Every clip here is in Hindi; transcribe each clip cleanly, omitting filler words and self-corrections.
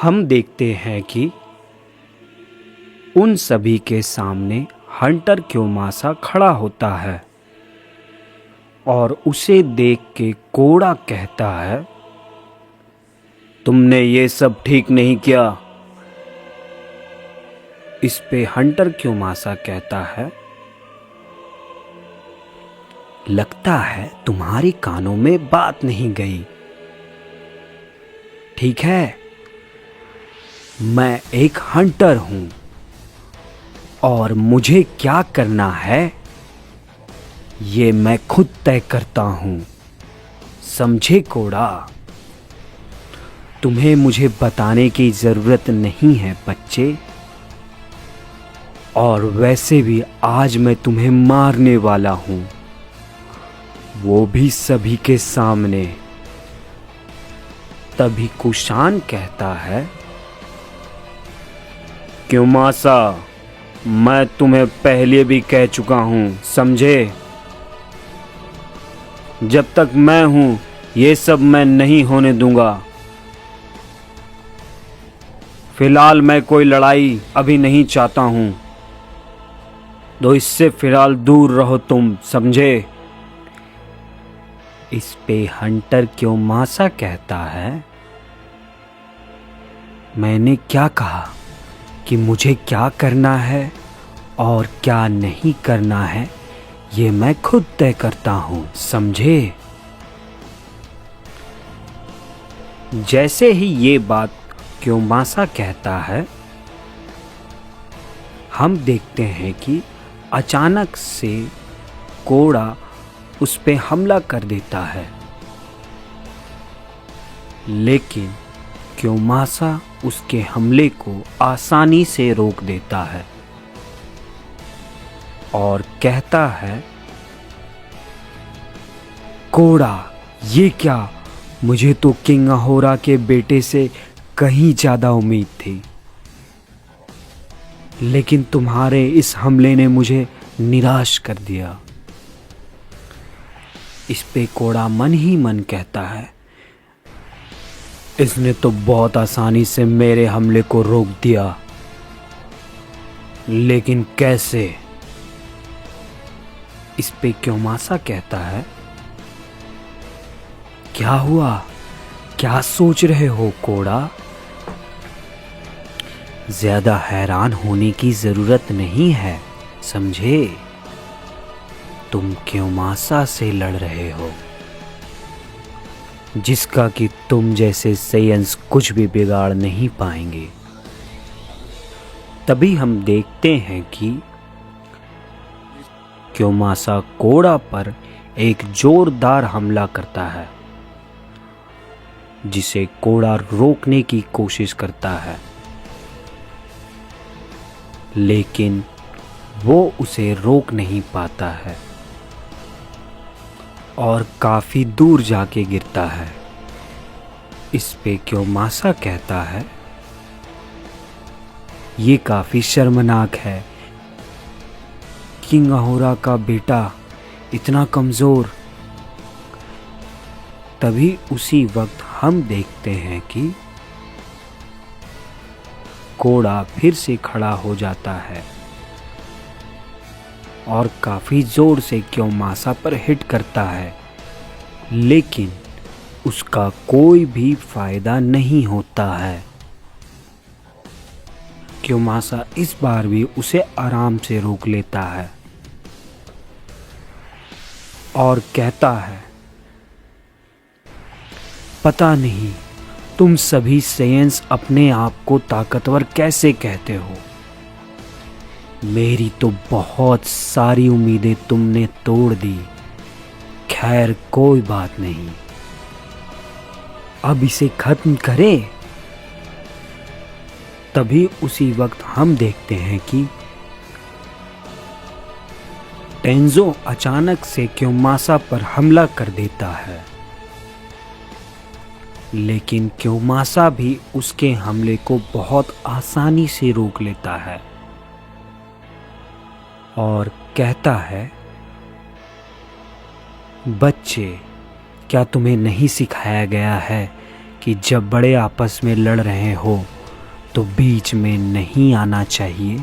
हम देखते हैं कि उन सभी के सामने हंटर क्योमासा खड़ा होता है और उसे देख के कोड़ा कहता है, तुमने ये सब ठीक नहीं किया। इस पे हंटर क्योमासा कहता है, लगता है तुम्हारे कानों में बात नहीं गई। ठीक है, मैं एक हंटर हूं और मुझे क्या करना है ये मैं खुद तय करता हूं, समझे कोड़ा? तुम्हें मुझे बताने की जरूरत नहीं है बच्चे, और वैसे भी आज मैं तुम्हें मारने वाला हूं, वो भी सभी के सामने। तभी कुशान कहता है, क्योमासा, मैं तुम्हें पहले भी कह चुका हूं, समझे? जब तक मैं हूं ये सब मैं नहीं होने दूंगा। फिलहाल मैं कोई लड़ाई अभी नहीं चाहता हूं, तो इससे फिलहाल दूर रहो तुम, समझे? इस पे हंटर क्योमासा कहता है, मैंने क्या कहा कि मुझे क्या करना है और क्या नहीं करना है ये मैं खुद तय करता हूं, समझे? जैसे ही ये बात क्योमासा कहता है, हम देखते हैं कि अचानक से कोड़ा उस पे हमला कर देता है, लेकिन क्योमासा उसके हमले को आसानी से रोक देता है और कहता है, कोड़ा, ये क्या? मुझे तो किंग अहोरा के बेटे से कहीं ज्यादा उम्मीद थी, लेकिन तुम्हारे इस हमले ने मुझे निराश कर दिया। इस पे कोड़ा मन ही मन कहता है, इसने तो बहुत आसानी से मेरे हमले को रोक दिया, लेकिन कैसे? इस पे क्योमासा कहता है, क्या हुआ? क्या सोच रहे हो कोड़ा? ज्यादा हैरान होने की जरूरत नहीं है, समझे? तुम क्योमासा से लड़ रहे हो, जिसका कि तुम जैसे सेयन्स कुछ भी बिगाड़ नहीं पाएंगे। तभी हम देखते हैं कि क्योमासा कोड़ा पर एक जोरदार हमला करता है, जिसे कोड़ा रोकने की कोशिश करता है, लेकिन वो उसे रोक नहीं पाता है और काफी दूर जाके गिरता है। इस पे क्योमासा कहता है, ये काफी शर्मनाक है, किंग अहोरा का बेटा इतना कमजोर। तभी उसी वक्त हम देखते हैं कि कोड़ा फिर से खड़ा हो जाता है और काफी जोर से क्योमासा पर हिट करता है, लेकिन उसका कोई भी फायदा नहीं होता है। क्योमासा इस बार भी उसे आराम से रोक लेता है और कहता है, पता नहीं तुम सभी सेयन्स अपने आप को ताकतवर कैसे कहते हो। मेरी तो बहुत सारी उम्मीदें तुमने तोड़ दी। खैर कोई बात नहीं, अब इसे खत्म करें। तभी उसी वक्त हम देखते हैं कि टेंजो अचानक से क्योमासा पर हमला कर देता है, लेकिन क्योमासा भी उसके हमले को बहुत आसानी से रोक लेता है और कहता है, बच्चे, क्या तुम्हें नहीं सिखाया गया है कि जब बड़े आपस में लड़ रहे हो तो बीच में नहीं आना चाहिए।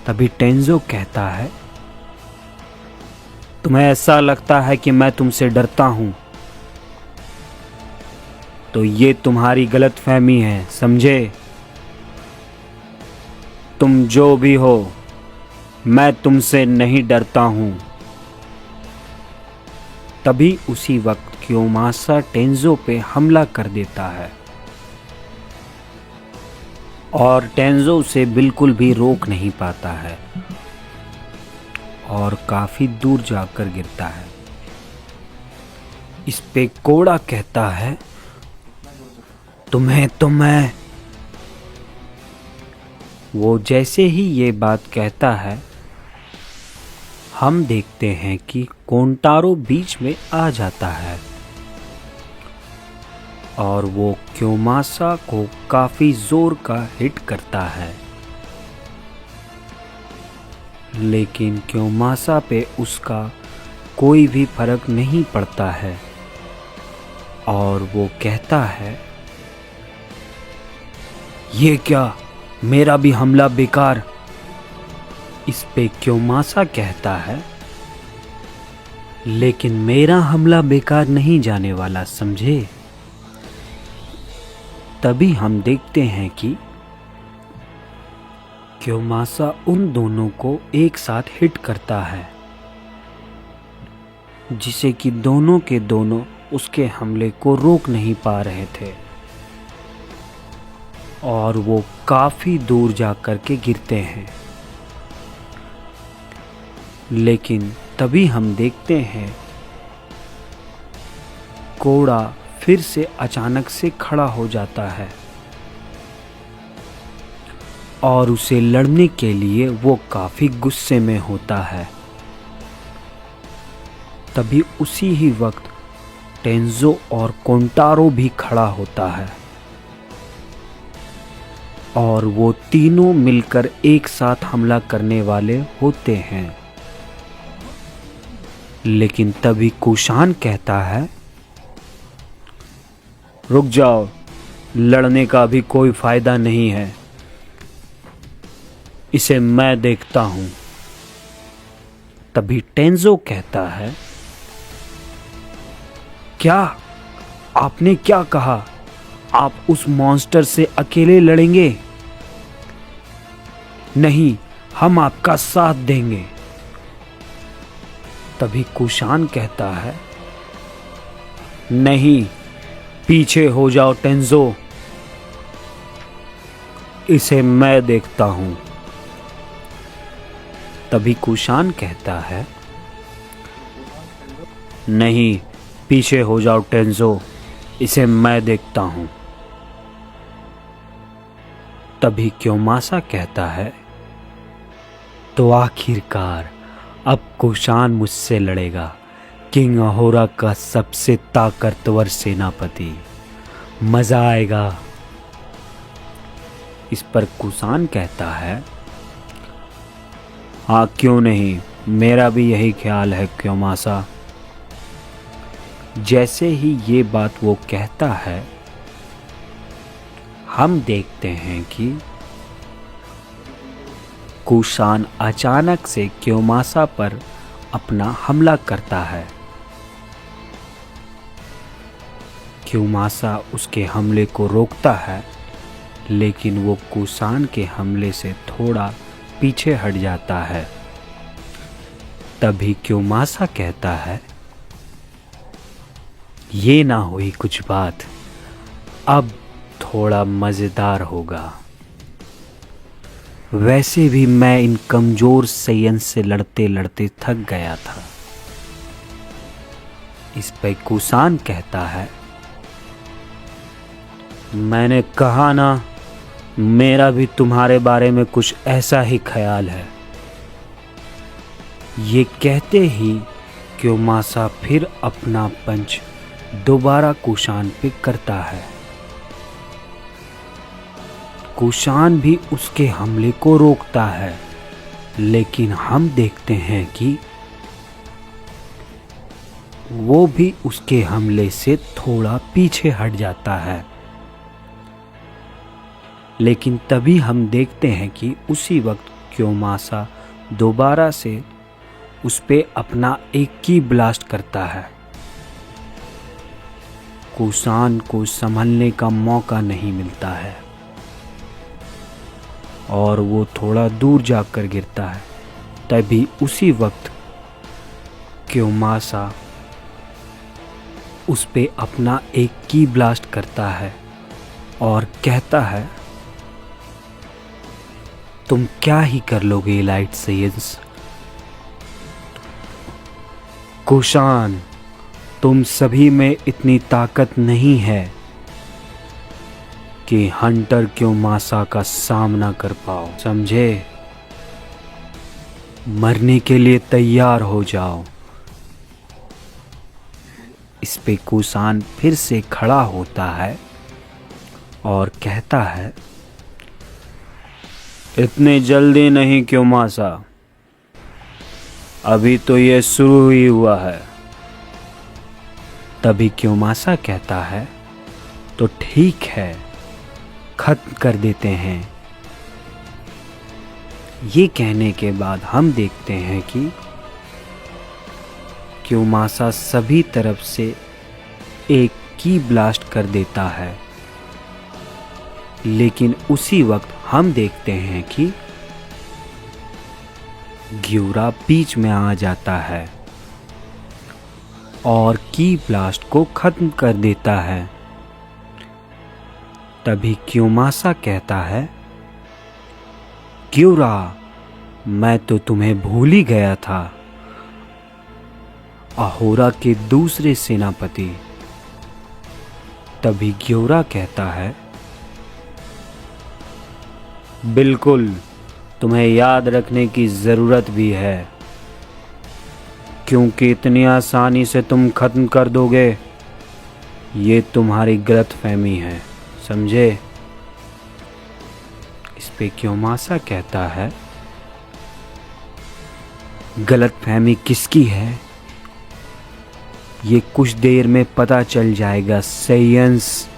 तभी टेंजो कहता है, तुम्हें ऐसा लगता है कि मैं तुमसे डरता हूं, तो ये तुम्हारी गलतफहमी है, समझे? तुम जो भी हो, मैं तुमसे नहीं डरता हूं। तभी उसी वक्त क्योमासा टेंजो पे हमला कर देता है और टेंजो उसे बिल्कुल भी रोक नहीं पाता है और काफी दूर जाकर गिरता है। इस पे कोड़ा कहता है, तुम्हें तो मैं। वो जैसे ही ये बात कहता है, हम देखते हैं कि कोंटारो बीच में आ जाता है और वो क्योमासा को काफी जोर का हिट करता है, लेकिन क्योमासा पे उसका कोई भी फर्क नहीं पड़ता है और वो कहता है, ये क्या, मेरा भी हमला बेकार। इस पे क्योमासा कहता है, लेकिन मेरा हमला बेकार नहीं जाने वाला, समझे? तभी हम देखते हैं कि क्योमासा उन दोनों को एक साथ हिट करता है, जिसे कि दोनों के दोनों उसके हमले को रोक नहीं पा रहे थे और वो काफी दूर जाकर के गिरते हैं। लेकिन तभी हम देखते हैं कोड़ा फिर से अचानक से खड़ा हो जाता है और उसे लड़ने के लिए वो काफी गुस्से में होता है। तभी उसी ही वक्त टेंजो और कोंटारो भी खड़ा होता है और वो तीनों मिलकर एक साथ हमला करने वाले होते हैं। लेकिन तभी कुशान कहता है, रुक जाओ, लड़ने का भी कोई फायदा नहीं है, इसे मैं देखता हूं। तभी टेंजो कहता है, क्या? आपने क्या कहा? आप उस मॉन्स्टर से अकेले लड़ेंगे? नहीं, हम आपका साथ देंगे। तभी कुशान कहता है, नहीं, पीछे हो जाओ टेंजो, इसे मैं देखता हूं। तभी कुशान कहता है, नहीं, पीछे हो जाओ टेंजो, इसे मैं देखता हूं। तभी क्योमासा कहता है, तो आखिरकार अब कुशान मुझसे लड़ेगा, किंग अहोरा का सबसे ताकतवर सेनापति, मजा आएगा। इस पर कुशान कहता है, हाँ क्यों नहीं, मेरा भी यही ख्याल है क्योमासा। जैसे ही ये बात वो कहता है, हम देखते हैं कि कुशान अचानक से क्योमासा पर अपना हमला करता है। क्योमासा उसके हमले को रोकता है, लेकिन वो कुशान के हमले से थोड़ा पीछे हट जाता है। तभी क्योमासा कहता है, ये ना हुई कुछ बात, अब थोड़ा मजेदार होगा। वैसे भी मैं इन कमजोर सैयन से लड़ते लड़ते थक गया था। इस पे कुशान कहता है, मैंने कहा ना, मेरा भी तुम्हारे बारे में कुछ ऐसा ही ख्याल है। ये कहते ही क्योमासा फिर अपना पंच दोबारा कुशान पे करता है। कुशान भी उसके हमले को रोकता है, लेकिन हम देखते हैं कि वो भी उसके हमले से थोड़ा पीछे हट जाता है। लेकिन तभी हम देखते हैं कि उसी वक्त क्योमासा दोबारा से उस पे अपना एक की ब्लास्ट करता है। कुसान को संभलने का मौका नहीं मिलता है और वो थोड़ा दूर जाकर गिरता है। तभी उसी वक्त क्योमासा उस पे अपना एक की ब्लास्ट करता है और कहता है, तुम क्या ही कर लोगे एलाइट सेयंस। कुशान, तुम सभी में इतनी ताकत नहीं है कि हंटर क्योमासा का सामना कर पाओ, समझे? मरने के लिए तैयार हो जाओ। इस पे कुसान फिर से खड़ा होता है और कहता है, इतने जल्दी नहीं क्योमासा, अभी तो ये शुरू ही हुआ है। तभी क्योमासा कहता है, तो ठीक है, खत्म कर देते हैं। ये कहने के बाद हम देखते हैं कि क्योमासा सभी तरफ से एक की ब्लास्ट कर देता है। लेकिन उसी वक्त हम देखते हैं कि ग्यूरा बीच में आ जाता है और की ब्लास्ट को खत्म कर देता है। तभी क्योमासा कहता है, ग्यूरा, मैं तो तुम्हें भूल ही गया था। अहोरा के दूसरे सेनापति। तभी ग्यूरा कहता है, बिल्कुल, तुम्हें याद रखने की ज़रूरत भी है, क्योंकि इतनी आसानी से तुम खत्म कर दोगे, ये तुम्हारी गलतफहमी है, समझे? इस पे क्योमासा कहता है, गलतफहमी किसकी है ये कुछ देर में पता चल जाएगा सेयंस।